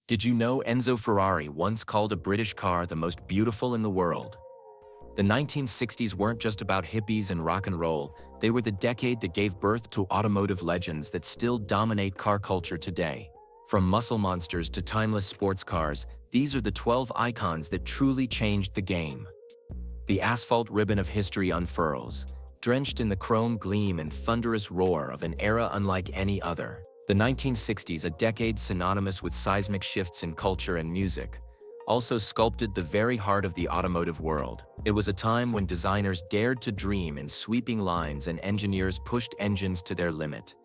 Did you know Enzo Ferrari once called a British car the most beautiful in the world? The 1960s weren't just about hippies and rock and roll, they were the decade that gave birth to automotive legends that still dominate car culture today. From muscle monsters to timeless sports cars, these are the 12 icons that truly changed the game. The asphalt ribbon of history unfurls, drenched in the chrome gleam and thunderous roar of an era unlike any other. The 1960s, a decade synonymous with seismic shifts in culture and music, also sculpted the very heart of the automotive world. It was a time when designers dared to dream in sweeping lines and engineers pushed engines to their limit,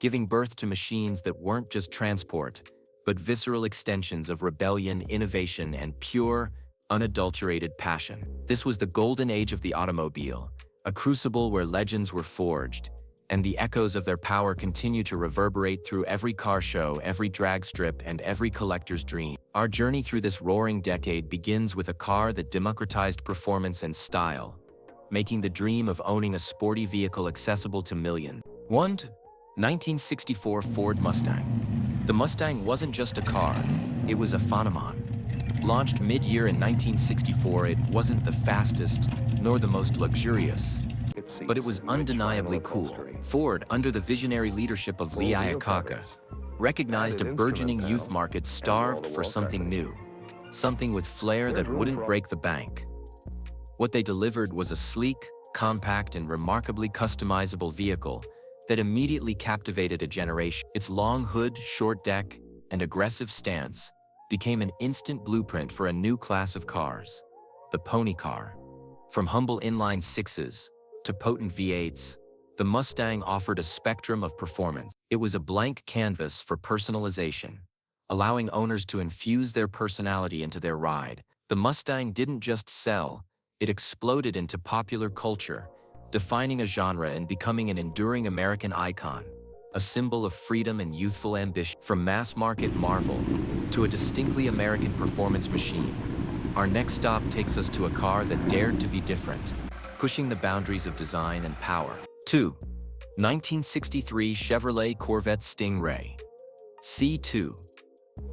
giving birth to machines that weren't just transport, but visceral extensions of rebellion, innovation, and pure, unadulterated passion. This was the golden age of the automobile, a crucible where legends were forged, and the echoes of their power continue to reverberate through every car show, every drag strip, and every collector's dream. Our journey through this roaring decade begins with a car that democratized performance and style, making the dream of owning a sporty vehicle accessible to millions. 1964 Ford Mustang. The Mustang wasn't just a car, it was a phenomenon. Launched mid-year in 1964, it wasn't the fastest, nor the most luxurious, but it was undeniably cool. Ford, under the visionary leadership of Lee Iacocca, recognized a burgeoning youth market starved for something new, something with flair that wouldn't break the bank. What they delivered was a sleek, compact, and remarkably customizable vehicle that immediately captivated a generation. Its long hood, short deck, and aggressive stance became an instant blueprint for a new class of cars, the pony car. From humble inline sixes to potent V8s, the Mustang offered a spectrum of performance. It was a blank canvas for personalization, allowing owners to infuse their personality into their ride. The Mustang didn't just sell, it exploded into popular culture, defining a genre and becoming an enduring American icon, a symbol of freedom and youthful ambition. From mass-market marvel to a distinctly American performance machine, our next stop takes us to a car that dared to be different, pushing the boundaries of design and power. 1963 Chevrolet Corvette Stingray. C2.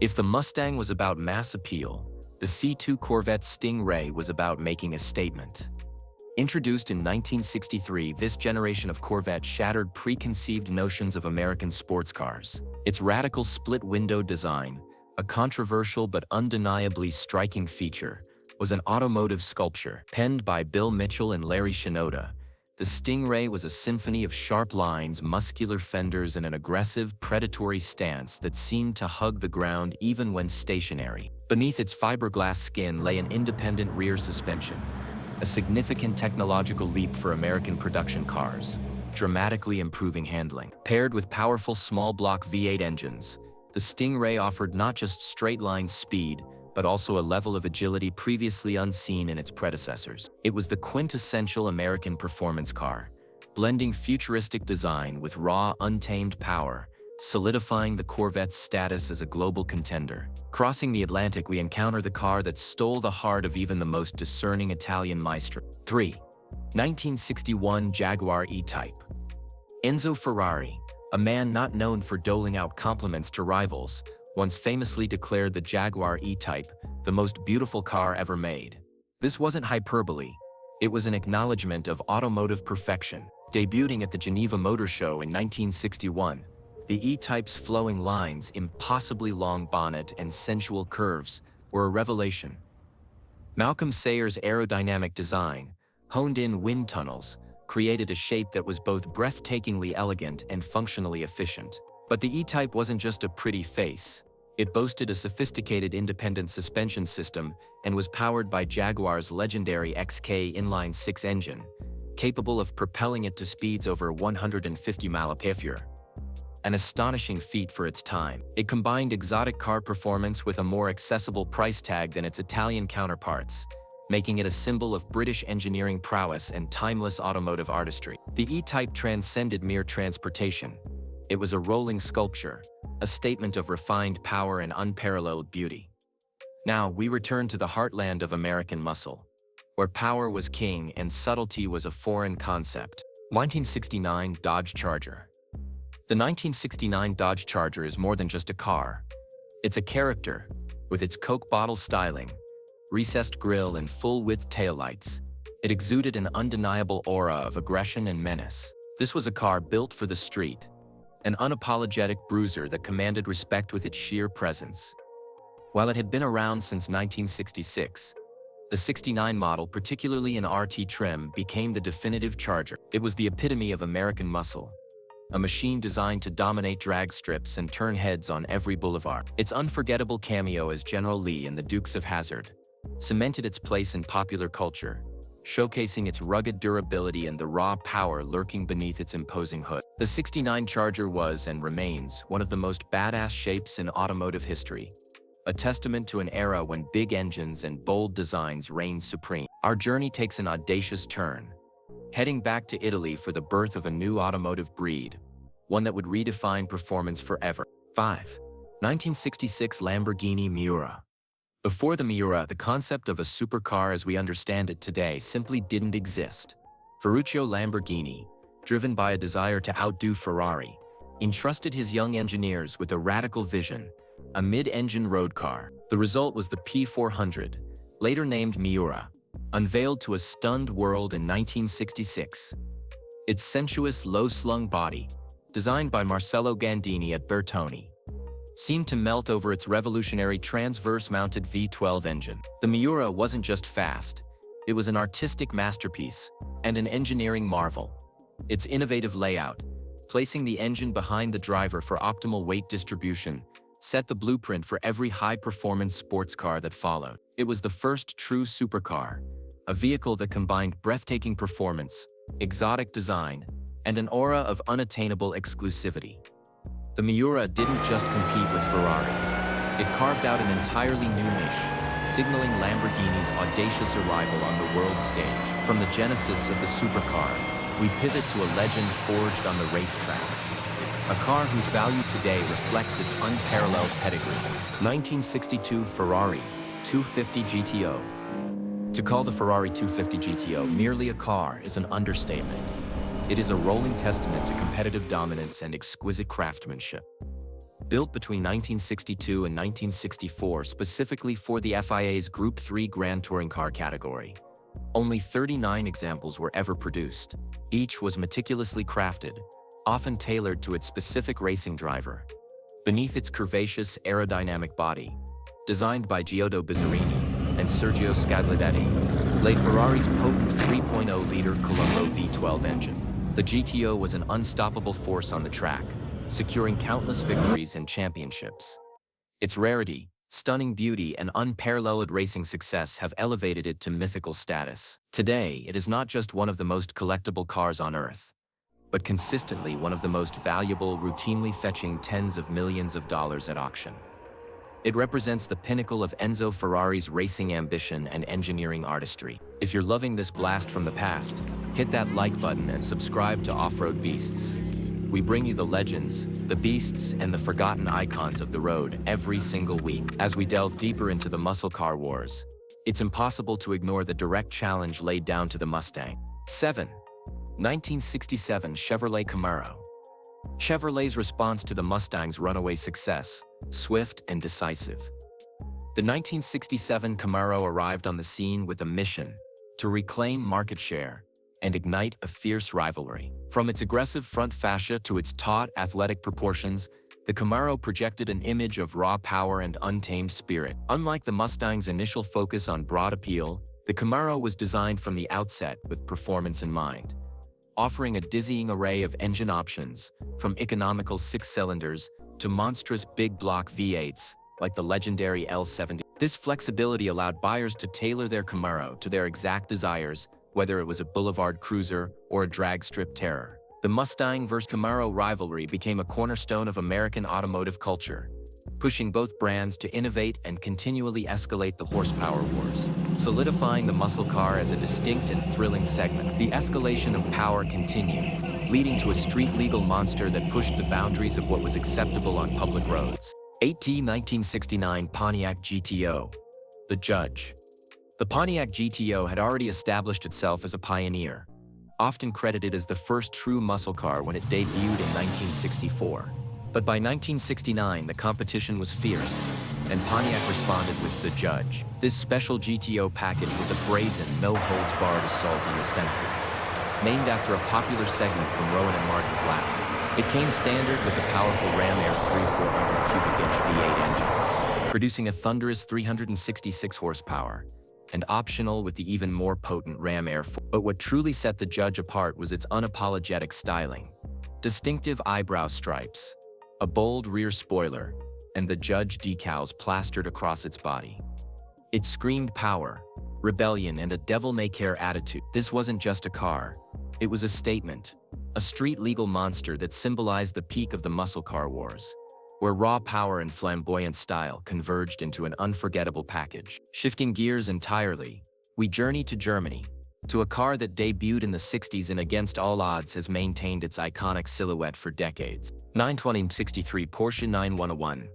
If the Mustang was about mass appeal, the C2 Corvette Stingray was about making a statement. Introduced in 1963, this generation of Corvette shattered preconceived notions of American sports cars. Its radical split-window design, a controversial but undeniably striking feature, was an automotive sculpture. Penned by Bill Mitchell and Larry Shinoda, the Stingray was a symphony of sharp lines, muscular fenders, and an aggressive, predatory stance that seemed to hug the ground even when stationary. Beneath its fiberglass skin lay an independent rear suspension, a significant technological leap for American production cars, dramatically improving handling. Paired with powerful small-block V8 engines, the Stingray offered not just straight-line speed, but also a level of agility previously unseen in its predecessors. It was the quintessential American performance car, blending futuristic design with raw, untamed power, solidifying the Corvette's status as a global contender. Crossing the Atlantic, we encounter the car that stole the heart of even the most discerning Italian maestro. 1961 Jaguar E-Type. Enzo Ferrari, a man not known for doling out compliments to rivals, once famously declared the Jaguar E-Type the most beautiful car ever made. This wasn't hyperbole, it was an acknowledgement of automotive perfection. Debuting at the Geneva Motor Show in 1961, the E-Type's flowing lines, impossibly long bonnet, and sensual curves were a revelation. Malcolm Sayer's aerodynamic design, honed-in wind tunnels, created a shape that was both breathtakingly elegant and functionally efficient. But the E-Type wasn't just a pretty face. It boasted a sophisticated independent suspension system and was powered by Jaguar's legendary XK inline-six engine, capable of propelling it to speeds over 150 mph. An astonishing feat for its time. It combined exotic car performance with a more accessible price tag than its Italian counterparts, making it a symbol of British engineering prowess and timeless automotive artistry. The E-Type transcended mere transportation. It was a rolling sculpture, a statement of refined power and unparalleled beauty. Now, we return to the heartland of American muscle, where power was king and subtlety was a foreign concept. 1969 Dodge Charger. The 1969 Dodge Charger is more than just a car. It's a character, with its Coke bottle styling, recessed grille and full-width taillights. It exuded an undeniable aura of aggression and menace. This was a car built for the street, an unapologetic bruiser that commanded respect with its sheer presence. While it had been around since 1966, the 69 model, particularly in RT trim, became the definitive charger. It was the epitome of American muscle, a machine designed to dominate drag strips and turn heads on every boulevard. Its unforgettable cameo as General Lee in The Dukes of Hazzard cemented its place in popular culture, showcasing its rugged durability and the raw power lurking beneath its imposing hood. The 69 Charger was and remains one of the most badass shapes in automotive history, a testament to an era when big engines and bold designs reigned supreme. Our journey takes an audacious turn, heading back to Italy for the birth of a new automotive breed, one that would redefine performance forever. 5. 1966 Lamborghini Miura. Before the Miura, the concept of a supercar as we understand it today simply didn't exist. Ferruccio Lamborghini, driven by a desire to outdo Ferrari, entrusted his young engineers with a radical vision, a mid-engine road car. The result was the P400, later named Miura, unveiled to a stunned world in 1966. Its sensuous, low-slung body, designed by Marcello Gandini at Bertoni, seemed to melt over its revolutionary transverse-mounted V12 engine. The Miura wasn't just fast, it was an artistic masterpiece and an engineering marvel. Its innovative layout, placing the engine behind the driver for optimal weight distribution, set the blueprint for every high-performance sports car that followed. It was the first true supercar, a vehicle that combined breathtaking performance, exotic design, and an aura of unattainable exclusivity. The Miura didn't just compete with Ferrari. It carved out an entirely new niche, signaling Lamborghini's audacious arrival on the world stage. From the genesis of the supercar, we pivot to a legend forged on the racetracks. A car whose value today reflects its unparalleled pedigree. 1962 Ferrari 250 GTO. To call the Ferrari 250 GTO merely a car is an understatement. It is a rolling testament to competitive dominance and exquisite craftsmanship. Built between 1962 and 1964 specifically for the FIA's Group 3 Grand Touring Car category, only 39 examples were ever produced. Each was meticulously crafted, often tailored to its specific racing driver. Beneath its curvaceous aerodynamic body, designed by Giotto Bizzarini and Sergio Scaglietti, lay Ferrari's potent 3.0-liter Colombo V12 engine. The GTO was an unstoppable force on the track, securing countless victories and championships. Its rarity, stunning beauty, and unparalleled racing success have elevated it to mythical status. Today, it is not just one of the most collectible cars on Earth, but consistently one of the most valuable, routinely fetching tens of millions of dollars at auction. It represents the pinnacle of Enzo Ferrari's racing ambition and engineering artistry. If you're loving this blast from the past, hit that like button and subscribe to Off-Road Beasts. We bring you the legends, the beasts, and the forgotten icons of the road every single week. As we delve deeper into the muscle car wars, it's impossible to ignore the direct challenge laid down to the Mustang. 7. 1967 Chevrolet Camaro. Chevrolet's response to the Mustang's runaway success, swift and decisive. The 1967 Camaro arrived on the scene with a mission to reclaim market share and ignite a fierce rivalry. From its aggressive front fascia to its taut, athletic proportions, the Camaro projected an image of raw power and untamed spirit. Unlike the Mustang's initial focus on broad appeal, the Camaro was designed from the outset with performance in mind, offering a dizzying array of engine options, from economical 6-cylinders to monstrous big-block V8s, like the legendary L70. This flexibility allowed buyers to tailor their Camaro to their exact desires, whether it was a boulevard cruiser or a drag strip terror. The Mustang vs. Camaro rivalry became a cornerstone of American automotive culture, pushing both brands to innovate and continually escalate the horsepower wars, solidifying the muscle car as a distinct and thrilling segment. The escalation of power continued, leading to a street-legal monster that pushed the boundaries of what was acceptable on public roads. 1969 Pontiac GTO. The Judge. The Pontiac GTO had already established itself as a pioneer, often credited as the first true muscle car when it debuted in 1964. But by 1969, the competition was fierce. and Pontiac responded with The Judge. This special GTO package was a brazen, no-holds-barred assault on the senses, named after a popular segment from Rowan and Martin's Laugh. It came standard with the powerful Ram Air 3 400 cubic inch V8 engine, producing a thunderous 366 horsepower, and optional with the even more potent Ram Air 4. But what truly set the Judge apart was its unapologetic styling. Distinctive eyebrow stripes, a bold rear spoiler, and the Judge decals plastered across its body. It screamed power, rebellion, and a devil-may-care attitude. This wasn't just a car, it was a statement, a street-legal monster that symbolized the peak of the muscle car wars, where raw power and flamboyant style converged into an unforgettable package. Shifting gears entirely, we journey to Germany, to a car that debuted in the 60s and against all odds has maintained its iconic silhouette for decades. 1963 Porsche 911.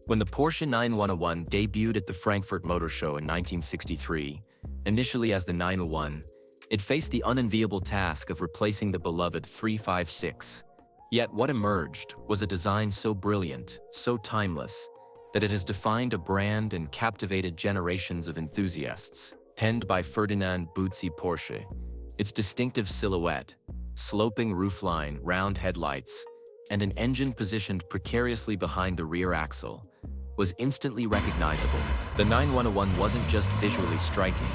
When the Porsche 911 debuted at the Frankfurt Motor Show in 1963, initially as the 901, it faced the unenviable task of replacing the beloved 356. Yet what emerged was a design so brilliant, so timeless, that it has defined a brand and captivated generations of enthusiasts. Penned by Ferdinand Buzzi Porsche, its distinctive silhouette, sloping roofline, round headlights, and an engine positioned precariously behind the rear axle, was instantly recognizable. The 911 wasn't just visually striking.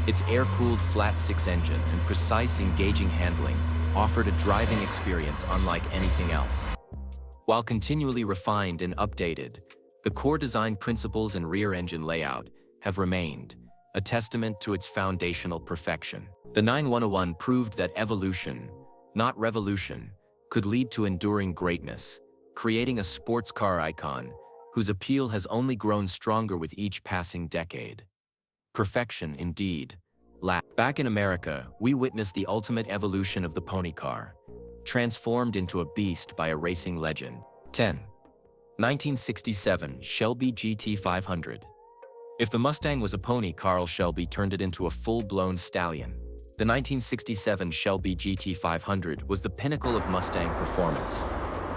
Its air-cooled flat-six engine and precise, engaging handling offered a driving experience unlike anything else. While continually refined and updated, the core design principles and rear engine layout have remained, a testament to its foundational perfection. The 911 proved that evolution, not revolution, could lead to enduring greatness, creating a sports car icon whose appeal has only grown stronger with each passing decade. Perfection, indeed. Back in America, we witnessed the ultimate evolution of the pony car, transformed into a beast by a racing legend. 10. 1967 Shelby GT500. If the Mustang was a pony, Carl Shelby turned it into a full-blown stallion. The 1967 Shelby GT500 was the pinnacle of Mustang performance,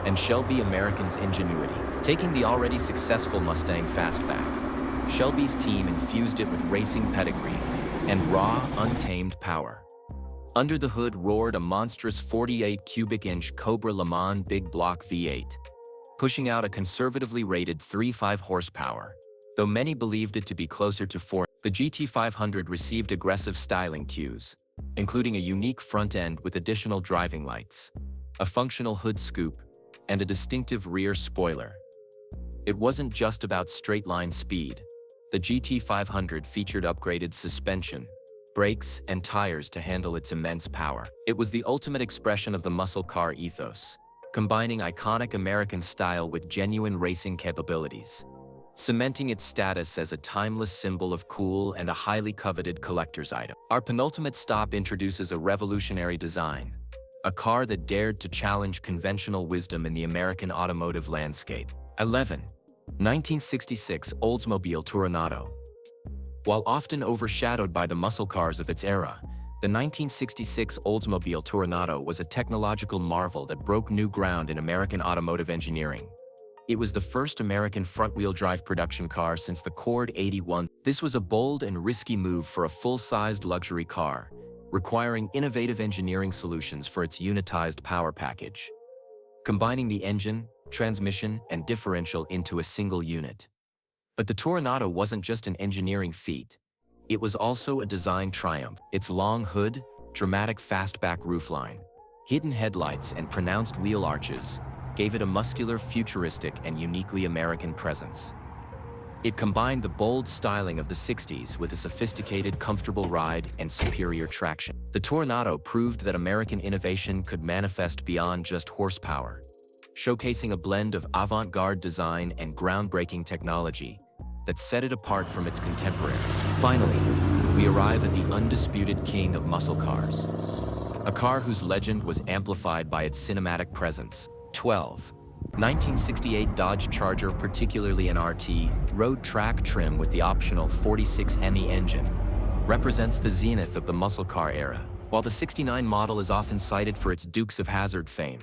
and Shelby American's ingenuity. Taking the already successful Mustang Fastback, Shelby's team infused it with racing pedigree and raw, untamed power. Under the hood roared a monstrous 48 cubic inch Cobra Le Mans big block V8, pushing out a conservatively rated 3.5 horsepower. Though many believed it to be closer to 4, the GT500 received aggressive styling cues, including a unique front end with additional driving lights, a functional hood scoop, and a distinctive rear spoiler. It wasn't just about straight-line speed. The GT500 featured upgraded suspension, brakes, and tires to handle its immense power. It was the ultimate expression of the muscle car ethos, combining iconic American style with genuine racing capabilities, cementing its status as a timeless symbol of cool and a highly coveted collector's item. Our penultimate stop introduces a revolutionary design, a car that dared to challenge conventional wisdom in the American automotive landscape. 11. 1966 Oldsmobile Toronado. While often overshadowed by the muscle cars of its era, the 1966 Oldsmobile Toronado was a technological marvel that broke new ground in American automotive engineering. It was the first American front-wheel drive production car since the Cord 81. This was a bold and risky move for a full-sized luxury car, requiring innovative engineering solutions for its unitized power package, combining the engine, transmission, and differential into a single unit. But the Toronado wasn't just an engineering feat. It was also a design triumph. Its long hood, dramatic fastback roofline, hidden headlights, and pronounced wheel arches gave it a muscular, futuristic, and uniquely American presence. It combined the bold styling of the 60s with a sophisticated, comfortable ride and superior traction. The Toronado proved that American innovation could manifest beyond just horsepower, showcasing a blend of avant-garde design and groundbreaking technology that set it apart from its contemporaries. Finally, we arrive at the undisputed king of muscle cars, a car whose legend was amplified by its cinematic presence. 12. 1968 Dodge Charger, particularly an RT, road track trim with the optional 46 Hemi engine, represents the zenith of the muscle car era. While the 69 model is often cited for its Dukes of Hazzard fame,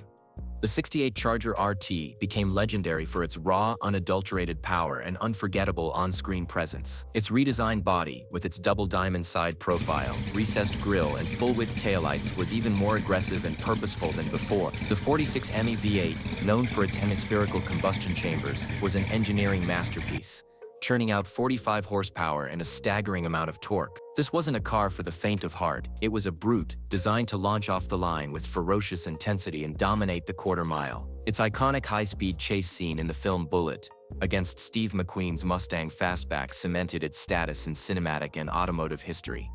the The '68 Charger RT became legendary for its raw, unadulterated power and unforgettable on-screen presence. Its redesigned body, with its double diamond side profile, recessed grille, and full-width taillights, was even more aggressive and purposeful than before. The 46 Hemi V8, known for its hemispherical combustion chambers, was an engineering masterpiece, churning out 45 horsepower and a staggering amount of torque. This wasn't a car for the faint of heart. It was a brute, designed to launch off the line with ferocious intensity and dominate the quarter mile. Its iconic high-speed chase scene in the film Bullet against Steve McQueen's Mustang fastback cemented its status in cinematic and automotive history,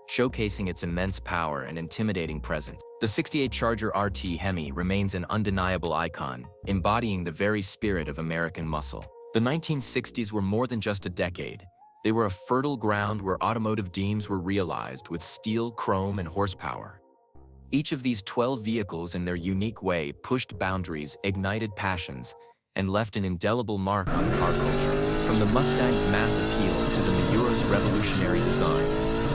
showcasing its immense power and intimidating presence. The '68 Charger RT Hemi remains an undeniable icon, embodying the very spirit of American muscle. The 1960s were more than just a decade. They were a fertile ground where automotive dreams were realized with steel, chrome, and horsepower. Each of these 12 vehicles in their unique way pushed boundaries, ignited passions, and left an indelible mark on car culture. From the Mustang's mass appeal to the Miura's revolutionary design,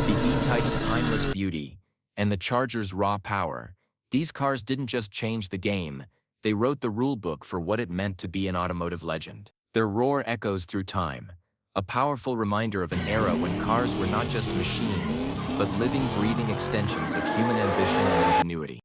the E-Type's timeless beauty, and the Charger's raw power, these cars didn't just change the game, they wrote the rulebook for what it meant to be an automotive legend. Their roar echoes through time, a powerful reminder of an era when cars were not just machines, but living, breathing extensions of human ambition and ingenuity.